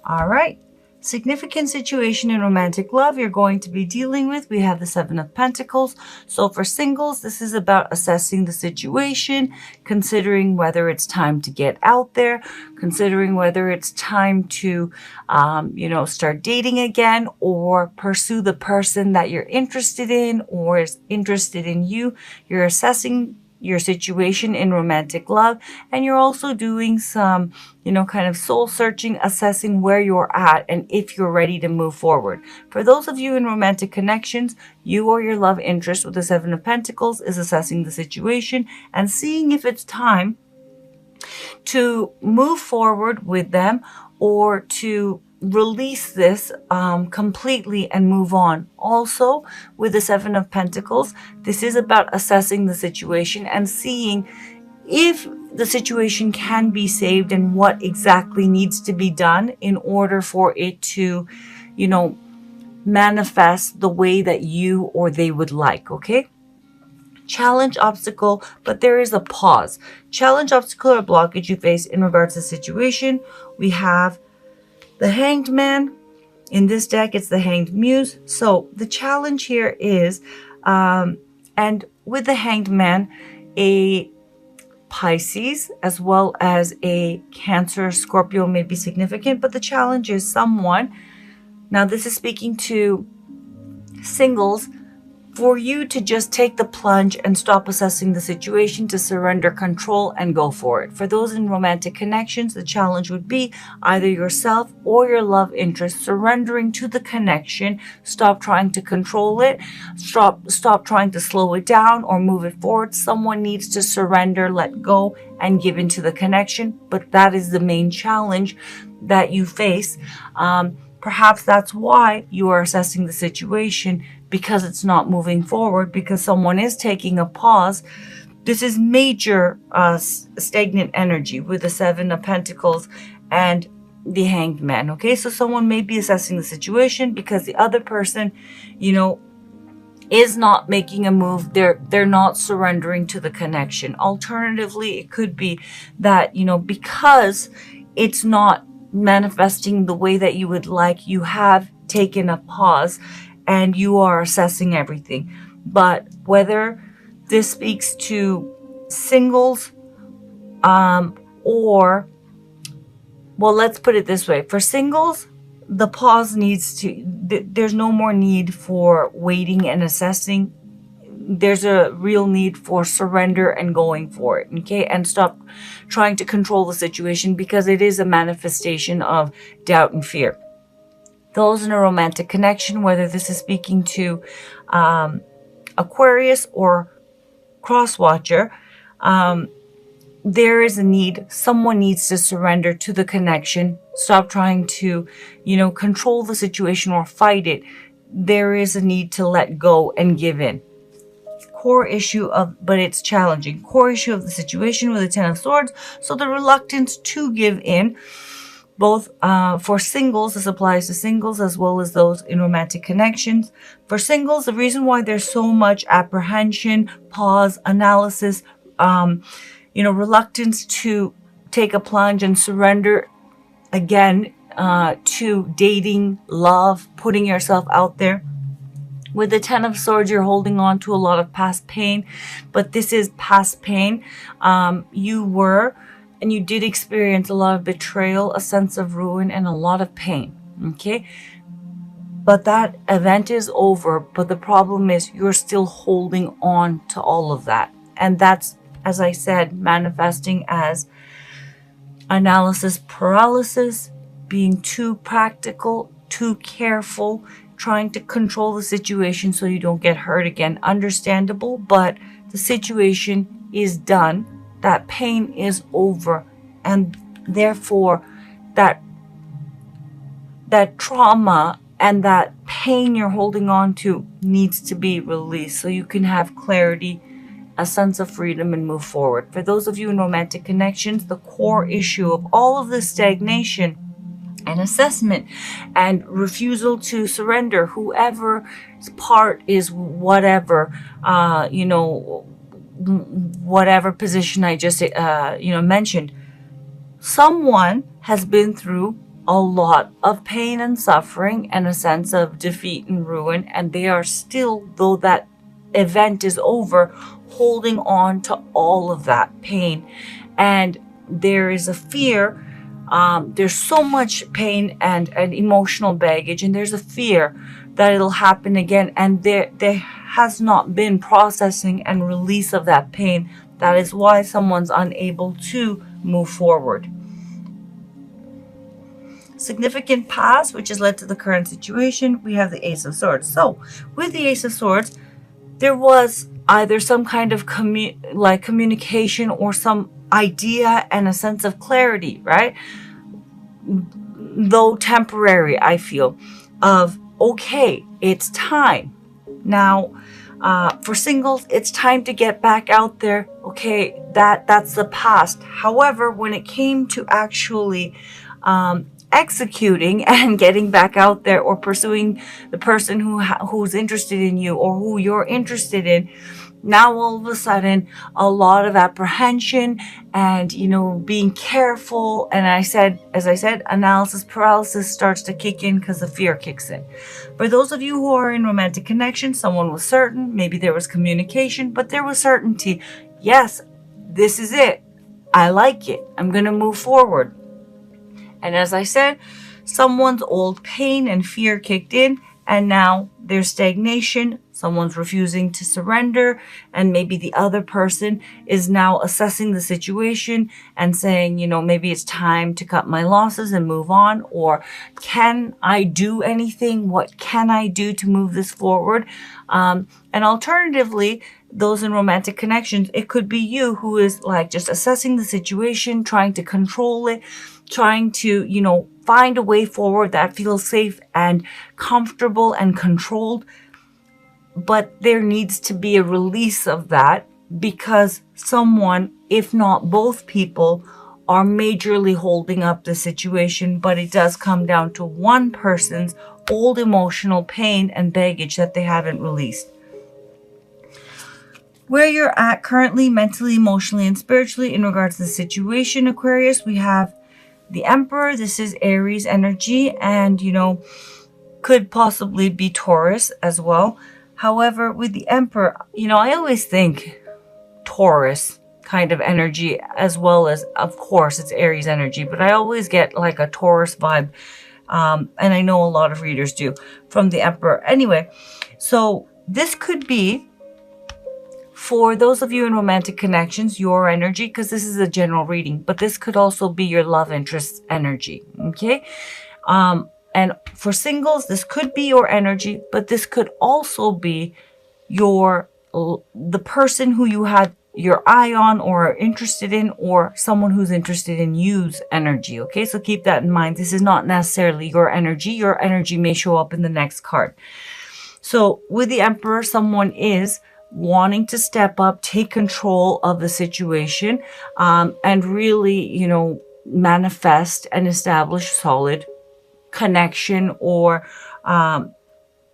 All right. Significant situation in romantic love you're going to be dealing with. We have the Seven of Pentacles. So for singles, this is about assessing the situation, considering whether it's time to get out there, considering whether it's time to, start dating again or pursue the person that you're interested in or is interested in you. You're assessing your situation in romantic love, and you're also doing some kind of soul searching, assessing where you're at and if you're ready to move forward. For those of you in romantic connections, you or your love interest with the Seven of Pentacles is assessing the situation and seeing if it's time to move forward with them or to release this completely and move on. Also, with the Seven of Pentacles, this is about assessing the situation and seeing if the situation can be saved and what exactly needs to be done in order for it to, manifest the way that you or they would like, okay? Challenge, obstacle, but there is a pause. Challenge, obstacle, or blockage you face in regards to the situation. We have the Hanged Man. In this deck, it's the Hanged Muse. So the challenge here is, and with the Hanged Man, a Pisces as well as a Cancer, Scorpio may be significant, but the challenge is someone, now this is speaking to singles, for you to just take the plunge and stop assessing the situation, to surrender control and go for it. For those in romantic connections, the challenge would be either yourself or your love interest surrendering to the connection. Stop trying to control it. Stop trying to slow it down or move it forward. Someone needs to surrender, let go, and give into the connection. But that is the main challenge that you face. Perhaps that's why you are assessing the situation, because it's not moving forward, because someone is taking a pause. This is major stagnant energy with the Seven of Pentacles and the Hanged Man. Okay, so someone may be assessing the situation because the other person, is not making a move. They're not surrendering to the connection. Alternatively, it could be that, because it's not manifesting the way that you would like, you have taken a pause and you are assessing everything. But whether this speaks to singles or, well, let's put it this way. For singles, the pause needs to, there's no more need for waiting and assessing. There's a real need for surrender and going for it, okay? And stop trying to control the situation, because it is a manifestation of doubt and fear. Those in a romantic connection, whether this is speaking to Aquarius or Crosswatcher, there is a need. Someone needs to surrender to the connection. Stop trying to, control the situation or fight it. There is a need to let go and give in. Core issue but it's challenging. Core issue of the situation with the Ten of Swords. So the reluctance to give in, both for singles, this applies to singles as well as those in romantic connections. For singles, the reason why there's so much apprehension, pause, analysis, reluctance to take a plunge and surrender again to dating, love, putting yourself out there. With the Ten of Swords, you're holding on to a lot of past pain, but this is past pain. You did experience a lot of betrayal, a sense of ruin, and a lot of pain, okay? But that event is over, but the problem is you're still holding on to all of that. And that's, as I said, manifesting as analysis paralysis, being too practical, too careful, trying to control the situation so you don't get hurt again. Understandable, but the situation is done. That pain is over, and therefore that trauma and that pain you're holding on to needs to be released so you can have clarity, a sense of freedom, and move forward. For those of you in romantic connections, the core issue of all of this stagnation and assessment and refusal to surrender, whoever's part is whatever, whatever position I just, mentioned. Someone has been through a lot of pain and suffering and a sense of defeat and ruin, and they are still, though that event is over, holding on to all of that pain. And there is a fear, there's so much pain and emotional baggage, and there's a fear that it'll happen again, and there has not been processing and release of that pain. That is why someone's unable to move forward. Significant past, which has led to the current situation, we have the Ace of Swords. So with the Ace of Swords, there was either some kind of communication or some idea and a sense of clarity, right? Though temporary, I feel, of okay, it's time now. For singles, it's time to get back out there. Okay, that's the past. However, when it came to actually executing and getting back out there, or pursuing the person who's interested in you, or who you're interested in, now all of a sudden a lot of apprehension and being careful, and as I said, analysis paralysis starts to kick in because the fear kicks in. For those of you who are in romantic connection, someone was certain, maybe there was communication, but there was certainty. Yes, this is it, I like it, I'm gonna move forward. And as I said, someone's old pain and fear kicked in, and now there's stagnation. Someone's refusing to surrender, and maybe the other person is now assessing the situation and saying, maybe it's time to cut my losses and move on, or can I do anything? What can I do to move this forward? And alternatively, those in romantic connections, it could be you who is like just assessing the situation, trying to control it, trying to, find a way forward that feels safe and comfortable and controlled. But there needs to be a release of that, because someone, if not both people, are majorly holding up the situation. But it does come down to one person's old emotional pain and baggage that they haven't released. Where you're at currently, mentally, emotionally, and spiritually in regards to the situation, Aquarius, we have the Emperor. This is Aries energy, and could possibly be Taurus as well. However, with the Emperor, I always think Taurus kind of energy, as well as, of course, it's Aries energy, but I always get like a Taurus vibe, and I know a lot of readers do, from the Emperor. Anyway, so this could be, for those of you in romantic connections, your energy, because this is a general reading, but this could also be your love interest energy, okay? And for singles, this could be your energy, but this could also be the person who you had your eye on or are interested in, or someone who's interested in you's energy, okay? So keep that in mind. This is not necessarily your energy. Your energy may show up in the next card. So with the Emperor, someone is wanting to step up, take control of the situation, and really, manifest and establish solid connection or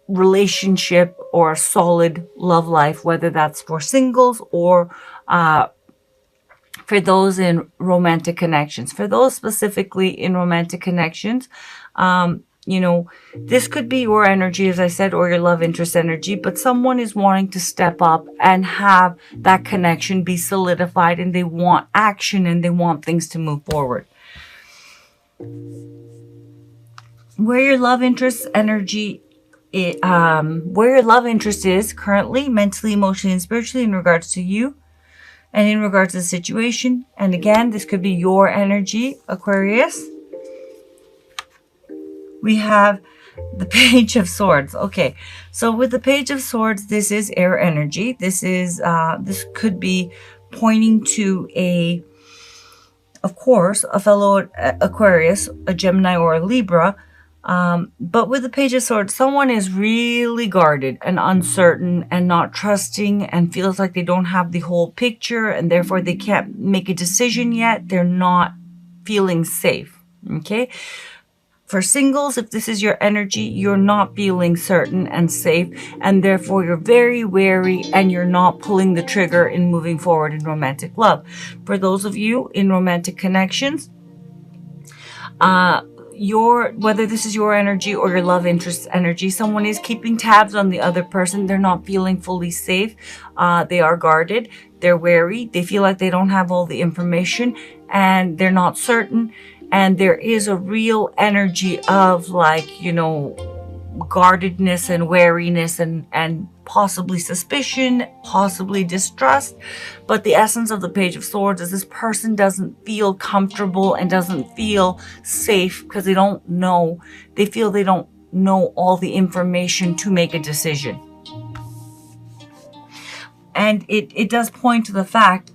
relationship or solid love life, whether that's for singles or for those in romantic connections. For those specifically in romantic connections, this could be your energy, as I said, or your love interest energy, but someone is wanting to step up and have that connection be solidified, and they want action and they want things to move forward. Where your love interest energy where your love interest is currently, mentally, emotionally, and spiritually, in regards to you and in regards to the situation. And again, this could be your energy, Aquarius. We have the Page of Swords. Okay, so with the Page of Swords, this is air energy. This could be pointing to of course, a fellow Aquarius, a Gemini, or a Libra. But with the Page of Swords, someone is really guarded and uncertain and not trusting and feels like they don't have the whole picture, and therefore they can't make a decision yet. They're not feeling safe, okay? For singles, if this is your energy, you're not feeling certain and safe, and therefore you're very wary and you're not pulling the trigger in moving forward in romantic love. For those of you in romantic connections, whether this is your energy or your love interest's energy, someone is keeping tabs on the other person. They're not feeling fully safe. They are guarded. They're wary. They feel like they don't have all the information and they're not certain. And there is a real energy of like, you know, guardedness and wariness and possibly suspicion, possibly distrust. But the essence of the Page of Swords is this person doesn't feel comfortable and doesn't feel safe because they don't know. They feel they don't know all the information to make a decision. And it does point to the fact,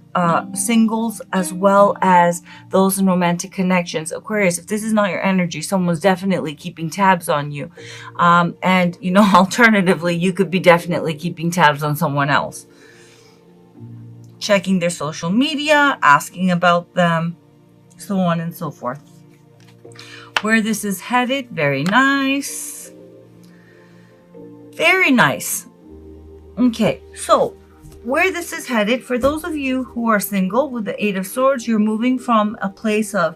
singles as well as those in romantic connections. Aquarius, if this is not your energy, someone's definitely keeping tabs on you. And, you know, alternatively, you could be definitely keeping tabs on someone else. Checking their social media, asking about them, so on and so forth. Where this is headed, very nice. Very nice. Okay, so where this is headed, for those of you who are single with the Eight of Swords, you're moving from a place of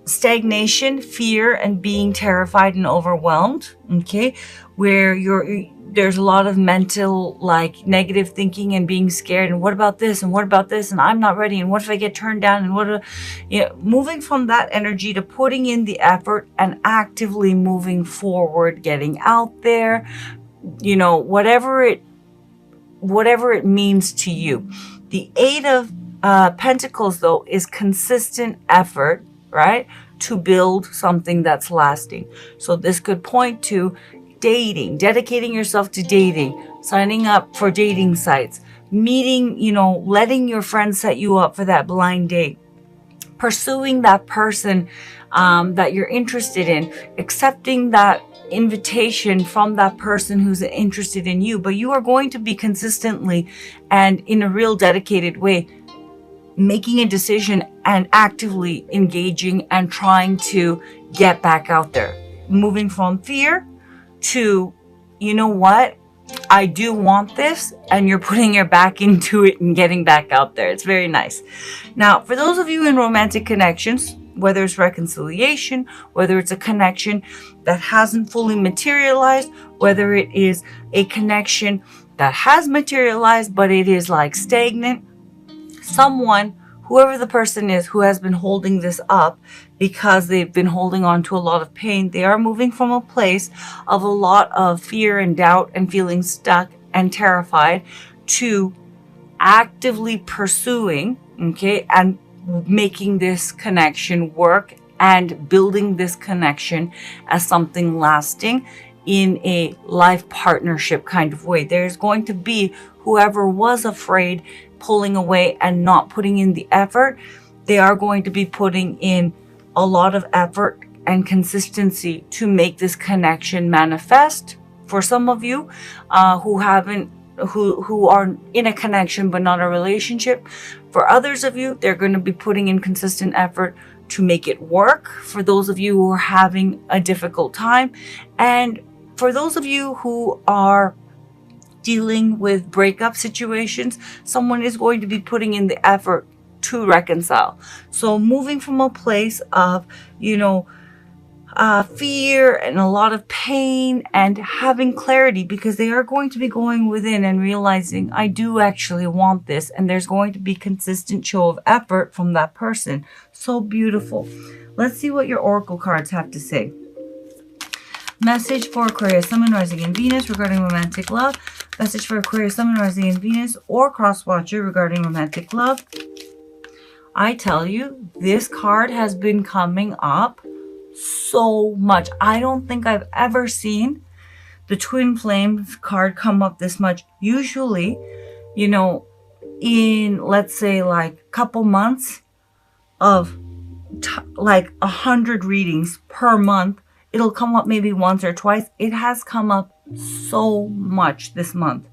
stagnation, fear, and being terrified and overwhelmed, okay, where there's a lot of mental, like, negative thinking and being scared, and what about this, and what about this, and I'm not ready, and what if I get turned down, and moving from that energy to putting in the effort and actively moving forward, getting out there, you know, whatever it means to you. The Eight of Pentacles, though, is consistent effort, right, to build something that's lasting. So this could point to dating, dedicating yourself to dating, signing up for dating sites, meeting, you know, letting your friends set you up for that blind date, pursuing that person that you're interested in, accepting that invitation from that person who's interested in you. But you are going to be consistently and in a real dedicated way making a decision and actively engaging and trying to get back out there, moving from fear to, you know what, I do want this, and you're putting your back into it and getting back out there. It's very nice. Now, for those of you in romantic connections, whether it's reconciliation, whether it's a connection that hasn't fully materialized, whether it is a connection that has materialized, but it is like stagnant, someone, whoever the person is who has been holding this up because they've been holding on to a lot of pain, they are moving from a place of a lot of fear and doubt and feeling stuck and terrified to actively pursuing, okay, and making this connection work and building this connection as something lasting in a life partnership kind of way. There's going to be whoever was afraid, pulling away and not putting in the effort, they are going to be putting in a lot of effort and consistency to make this connection manifest. For some of you who are in a connection but not a relationship, for others of you, they're going to be putting in consistent effort to make it work. For those of you who are having a difficult time, and for those of you who are dealing with breakup situations, someone is going to be putting in the effort to reconcile. So moving from a place of, you know, fear and a lot of pain and having clarity, because they are going to be going within and realizing, I do actually want this, and there's going to be consistent show of effort from that person. So beautiful. Let's see what your oracle cards have to say. Message for Aquarius, Sun, Moon, Rising, and Venus regarding romantic love. Message for Aquarius, Sun, Moon, Rising, and Venus or Cross Watcher regarding romantic love. I tell you, this card has been coming up so much. I don't think I've ever seen the Twin Flames card come up this much. Usually, you know, in, let's say, like a couple months of like 100 readings per month, it'll come up maybe once or twice. It has come up so much this month.